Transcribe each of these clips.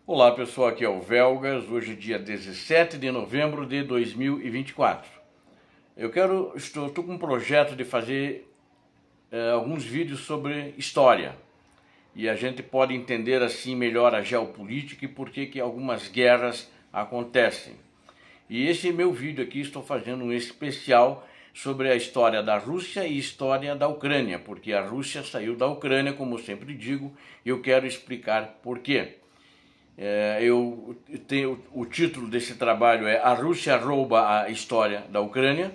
Olá pessoal, aqui é o Velgas, hoje é dia 17 de novembro de 2024. Estou com um projeto de fazer alguns vídeos sobre história e a gente pode entender assim melhor a geopolítica e por que algumas guerras acontecem. E esse meu vídeo aqui estou fazendo um especial sobre a história da Rússia e história da Ucrânia, porque a Rússia saiu da Ucrânia, como eu sempre digo, e eu quero explicar por quê. O título desse trabalho é A Rússia rouba a história da Ucrânia.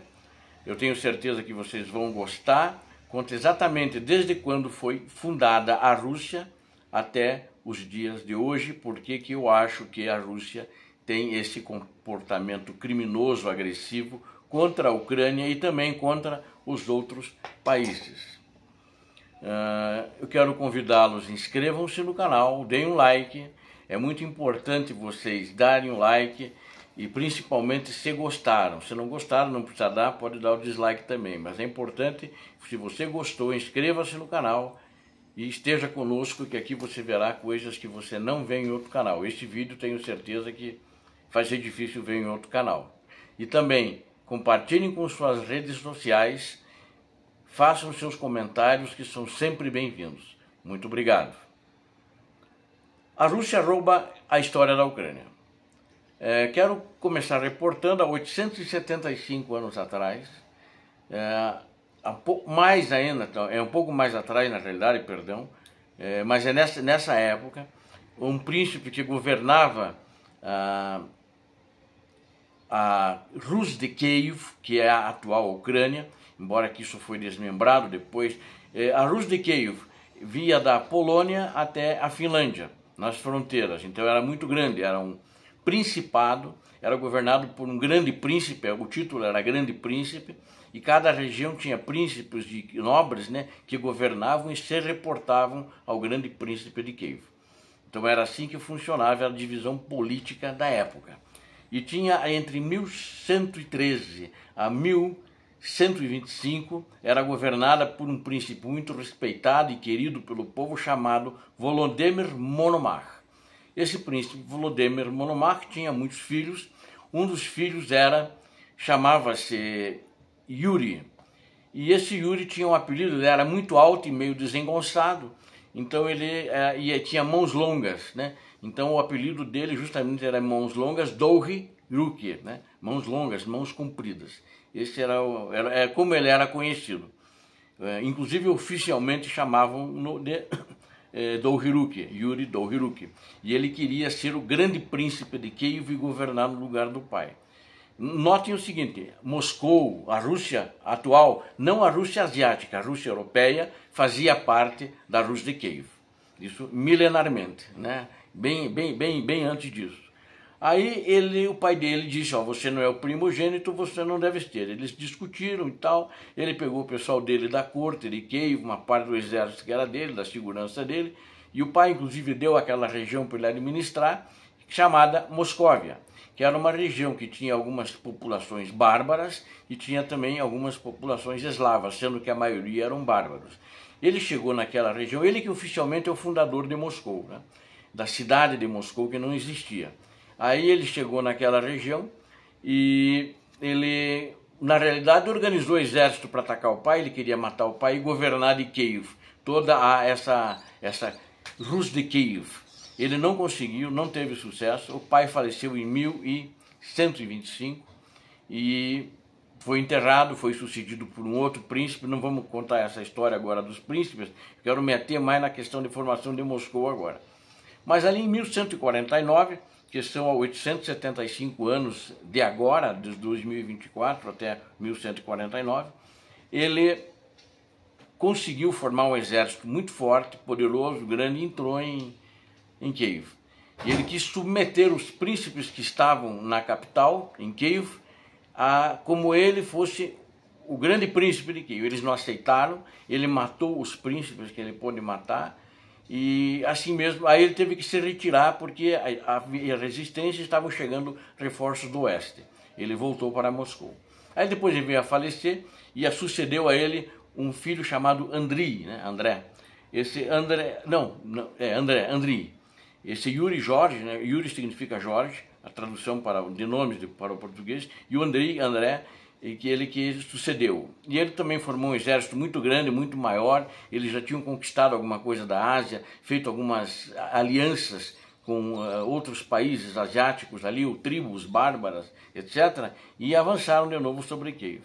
Eu tenho certeza que vocês vão gostar. Conta exatamente desde quando foi fundada a Rússia até os dias de hoje, porque que eu acho que a Rússia tem esse comportamento criminoso, agressivo contra a Ucrânia e também contra os outros países. Eu quero convidá-los, inscrevam-se no canal, deem um like. É muito importante vocês darem um like e principalmente se gostaram. Se não gostaram, não precisa dar, pode dar o dislike também. Mas é importante, se você gostou, inscreva-se no canal e esteja conosco, que aqui você verá coisas que você não vê em outro canal. Este vídeo tenho certeza que vai ser difícil ver em outro canal. E também compartilhem com suas redes sociais, façam seus comentários que são sempre bem-vindos. Muito obrigado. A Rússia rouba a história da Ucrânia. Quero começar reportando há 875 anos atrás, mais ainda, é um pouco mais atrás na realidade, perdão, mas é nessa época, um príncipe que governava a Rus de Kiev, que é a atual Ucrânia, embora que isso foi desmembrado depois. A Rus de Kiev via da Polônia até a Finlândia, nas fronteiras, então era muito grande, era um principado, era governado por um grande príncipe, o título era Grande Príncipe, e cada região tinha príncipes de nobres, né, que governavam e se reportavam ao Grande Príncipe de Kiev. Então era assim que funcionava a divisão política da época. E tinha entre 1113 a 1125, era governada por um príncipe muito respeitado e querido pelo povo chamado Volodymyr Monomach. Esse príncipe Volodymyr Monomach tinha muitos filhos. Um dos filhos chamava-se Yuri. E esse Yuri tinha um apelido, ele era muito alto e meio desengonçado. Então ele tinha mãos longas, né? Então o apelido dele justamente era mãos longas, Douhi Ruki, né? Mãos longas, mãos compridas. Esse era como ele era conhecido. Inclusive oficialmente chamavam de Douhiruki, Yuri Douhiruki. E ele queria ser o grande príncipe de Kiev e governar no lugar do pai. Notem o seguinte, Moscou, a Rússia atual, não a Rússia asiática, a Rússia europeia, fazia parte da Rússia de Kiev. Isso milenarmente, né? Bem antes disso. Aí o pai dele disse, você não é o primogênito, você não deve ter. Eles discutiram e tal, ele pegou o pessoal dele da corte de Kiev, uma parte do exército que era dele, da segurança dele, e o pai inclusive deu aquela região para ele administrar, chamada Moscóvia, que era uma região que tinha algumas populações bárbaras e tinha também algumas populações eslavas, sendo que a maioria eram bárbaros. Ele chegou naquela região, ele que oficialmente é o fundador de Moscou, né? Da cidade de Moscou, que não existia. Aí ele chegou naquela região e ele, na realidade, organizou o exército para atacar o pai, ele queria matar o pai e governar de Kiev, toda essa Rus de Kiev. Ele não conseguiu, não teve sucesso, o pai faleceu em 1125 e foi enterrado, foi sucedido por um outro príncipe. Não vamos contar essa história agora dos príncipes, quero meter mais na questão de formação de Moscou agora. Mas ali em 1149, que são 875 anos de agora, de 2024 até 1149, ele conseguiu formar um exército muito forte, poderoso, grande, e entrou em Kiev. E ele quis submeter os príncipes que estavam na capital, em Kiev, como ele fosse o grande príncipe de Kiev. Eles não aceitaram, ele matou os príncipes que ele pôde matar, e assim mesmo, aí ele teve que se retirar porque a resistência estavam chegando reforços do oeste. Ele voltou para Moscou. Aí depois ele veio a falecer e sucedeu a ele um filho chamado Andriy, né? André. Esse André, Andriy. esse Yuri Jorge, né? Yuri significa Jorge, a tradução de nomes para o português, e o André, que sucedeu. E ele também formou um exército muito grande, muito maior. Eles já tinham conquistado alguma coisa da Ásia, feito algumas alianças com outros países asiáticos ali, tribos bárbaras, etc. E avançaram de novo sobre Kiev.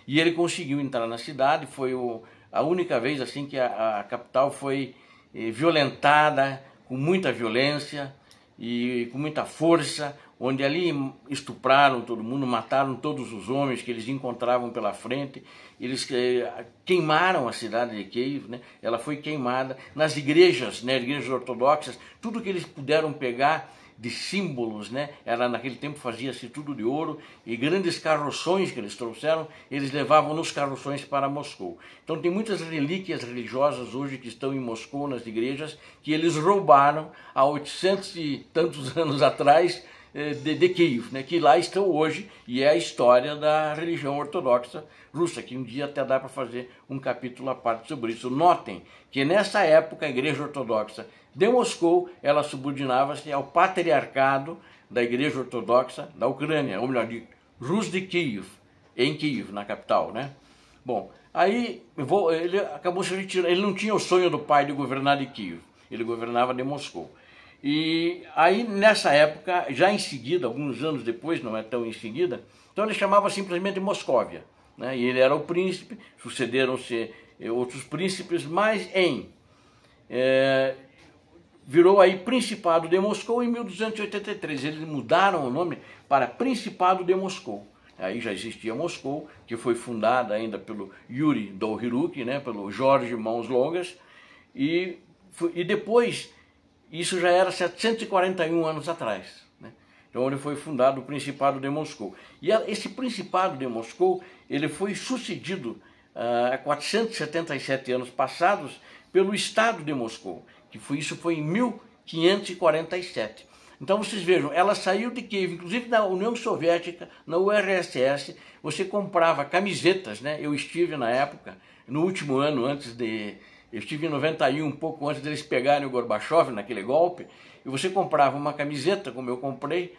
E ele conseguiu entrar na cidade. Foi a única vez assim que a capital foi violentada, com muita violência e com muita força, onde ali estupraram todo mundo, mataram todos os homens que eles encontravam pela frente. Eles queimaram a cidade de Kiev, né? Ela foi queimada nas igrejas, né? Igrejas ortodoxas, tudo que eles puderam pegar de símbolos, né? Naquele tempo fazia-se tudo de ouro, e grandes carroções que eles trouxeram, eles levavam nos carroções para Moscou. Então tem muitas relíquias religiosas hoje que estão em Moscou, nas igrejas, que eles roubaram há 800 e tantos anos atrás, de Kiev, né, que lá estão hoje, e é a história da religião ortodoxa russa, que um dia até dá para fazer um capítulo à parte sobre isso. Notem que nessa época a igreja ortodoxa de Moscou, ela subordinava-se ao patriarcado da igreja ortodoxa da Ucrânia, ou melhor, de Rus de Kiev, em Kiev, na capital, né? Bom, aí ele acabou se retirando, ele não tinha o sonho do pai de governar de Kiev, ele governava de Moscou. E aí, nessa época, já em seguida, alguns anos depois, não é tão em seguida, então ele chamava simplesmente Moscóvia, né? E ele era o príncipe, sucederam-se outros príncipes, mas virou aí Principado de Moscou em 1283. Eles mudaram o nome para Principado de Moscou. Aí já existia Moscou, que foi fundada ainda pelo Yuri Dolhiruk, né? Pelo Jorge Mãos Longas, e depois... Isso já era 741 anos atrás, né? Então, onde foi fundado o Principado de Moscou. E esse Principado de Moscou, ele foi sucedido há 477 anos passados pelo Estado de Moscou, isso foi em 1547. Então, vocês vejam, ela saiu de Kiev, inclusive na União Soviética, na URSS, você comprava camisetas, né? Eu estive na época, no último ano, eu estive em 91, um pouco antes deles pegarem o Gorbachev naquele golpe, e você comprava uma camiseta, como eu comprei,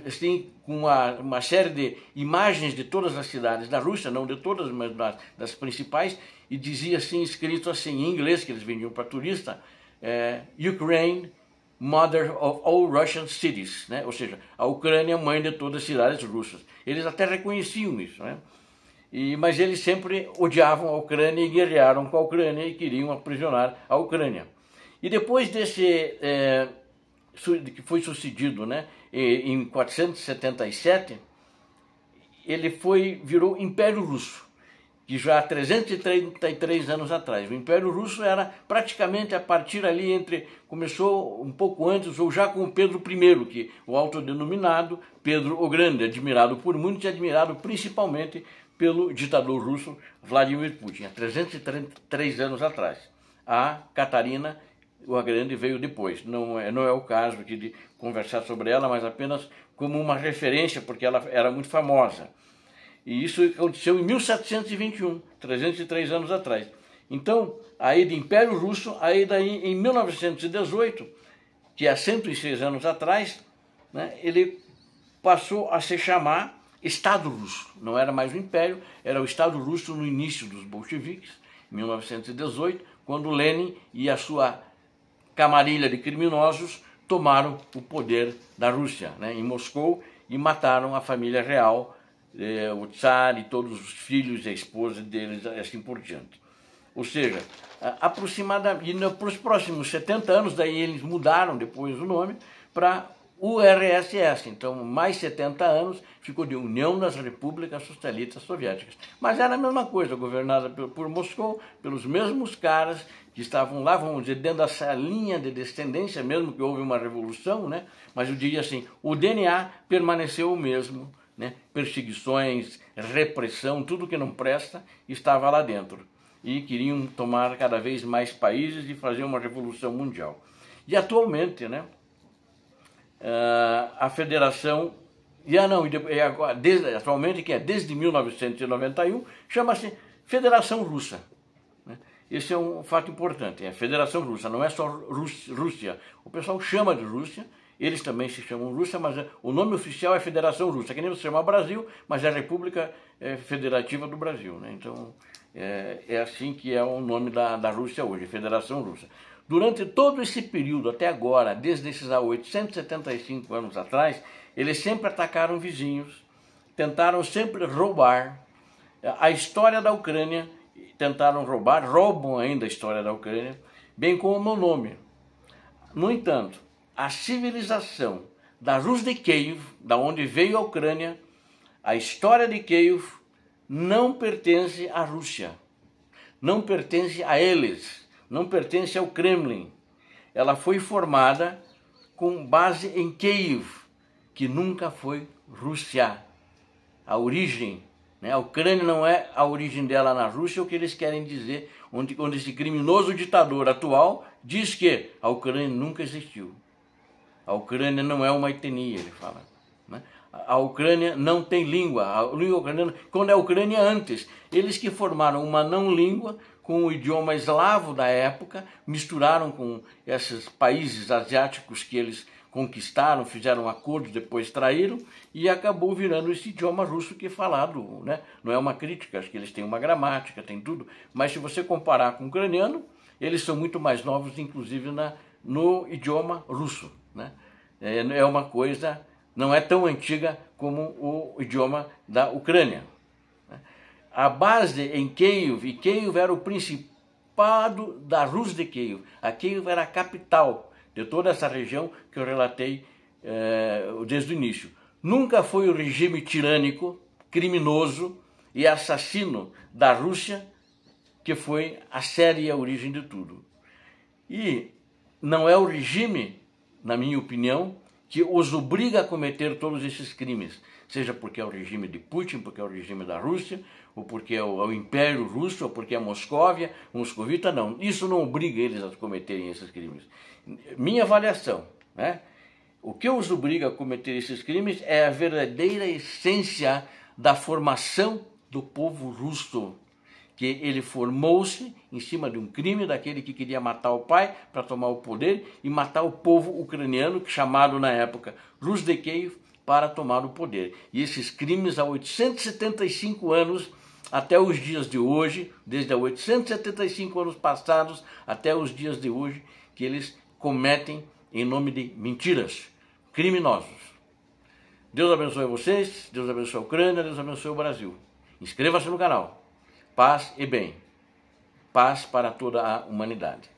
assim, com uma série de imagens de todas as cidades da Rússia, não de todas, mas das principais, e dizia assim, escrito assim, em inglês, que eles vendiam para turista, Ukraine, Mother of all Russian cities, né? Ou seja, a Ucrânia, mãe de todas as cidades russas. Eles até reconheciam isso, né? Mas eles sempre odiavam a Ucrânia e guerrearam com a Ucrânia e queriam aprisionar a Ucrânia. E depois que foi sucedido, né, em 477, ele virou Império Russo, que já há 333 anos atrás. O Império Russo era praticamente a partir ali começou um pouco antes, ou já com o Pedro I, que o autodenominado Pedro o Grande, admirado por muitos e admirado principalmente pelo ditador russo Vladimir Putin, há 333 anos atrás. A Catarina, a Grande, veio depois. Não é o caso aqui de conversar sobre ela, mas apenas como uma referência, porque ela era muito famosa. E isso aconteceu em 1721, 303 anos atrás. Então, aí de Império Russo, aí daí em 1918, que há 106 anos atrás, né, ele passou a se chamar Estado Russo. Não era mais o Império, era o Estado Russo no início dos bolcheviques, em 1918, quando Lenin e a sua camarilha de criminosos tomaram o poder da Rússia, né, em Moscou, e mataram a família real, o Tsar e todos os filhos e a esposa deles, assim por diante. Ou seja, aproximadamente, para os próximos 70 anos, daí eles mudaram depois o nome para URSS, então mais 70 anos ficou de União das Repúblicas Socialistas Soviéticas. Mas era a mesma coisa, governada por Moscou, pelos mesmos caras que estavam lá, vamos dizer, dentro dessa linha de descendência, mesmo que houve uma revolução, né? Mas eu diria assim, o DNA permaneceu o mesmo, né? Perseguições, repressão, tudo que não presta estava lá dentro. E queriam tomar cada vez mais países e fazer uma revolução mundial. E atualmente, né? A federação, atualmente, que é desde 1991, chama-se Federação Russa, né? Esse é um fato importante, é a Federação Russa, não é só Rússia. O pessoal chama de Rússia, eles também se chamam Rússia, mas o nome oficial é Federação Russa, que nem você chama Brasil, mas é a República Federativa do Brasil, né? Então, é assim que é o nome da Rússia hoje, Federação Russa. Durante todo esse período, até agora, desde esses 875 anos atrás, eles sempre atacaram vizinhos, tentaram sempre roubar a história da Ucrânia, tentaram roubar, roubam ainda a história da Ucrânia, bem como o meu nome. No entanto, a civilização da Rus de Kiev, da onde veio a Ucrânia, a história de Kiev não pertence à Rússia, não pertence a eles, não pertence ao Kremlin. Ela foi formada com base em Kiev, que nunca foi Rússia. A origem, né? A Ucrânia não é a origem dela na Rússia, o que eles querem dizer, onde esse criminoso ditador atual diz que a Ucrânia nunca existiu. A Ucrânia não é uma etnia, ele fala, né? A Ucrânia não tem língua, a língua ucraniana, quando é a Ucrânia antes, eles que formaram uma não-língua com o idioma eslavo da época, misturaram com esses países asiáticos que eles conquistaram, fizeram acordos, depois traíram, e acabou virando esse idioma russo que é falado, né? Não é uma crítica, acho que eles têm uma gramática, tem tudo, mas se você comparar com o ucraniano, eles são muito mais novos, inclusive no idioma russo, né? É uma coisa, não é tão antiga como o idioma da Ucrânia. A base em Kiev, e Kiev era o principado da Rus de Kiev, a Kiev era a capital de toda essa região que eu relatei desde o início. Nunca foi o regime tirânico, criminoso e assassino da Rússia que foi a séria e a origem de tudo. E não é o regime, na minha opinião, que os obriga a cometer todos esses crimes, seja porque é o regime de Putin, porque é o regime da Rússia, ou porque é o Império Russo, ou porque é a Moscóvia, moscovita, não. Isso não obriga eles a cometerem esses crimes. Minha avaliação, né? O que os obriga a cometer esses crimes é a verdadeira essência da formação do povo russo, que ele formou-se em cima de um crime daquele que queria matar o pai para tomar o poder e matar o povo ucraniano, chamado na época Rus de Kiev, para tomar o poder. E esses crimes há 875 anos, até os dias de hoje, desde há 875 anos passados até os dias de hoje, que eles cometem em nome de mentiras, criminosos. Deus abençoe vocês, Deus abençoe a Ucrânia, Deus abençoe o Brasil. Inscreva-se no canal. Paz e bem. Paz para toda a humanidade.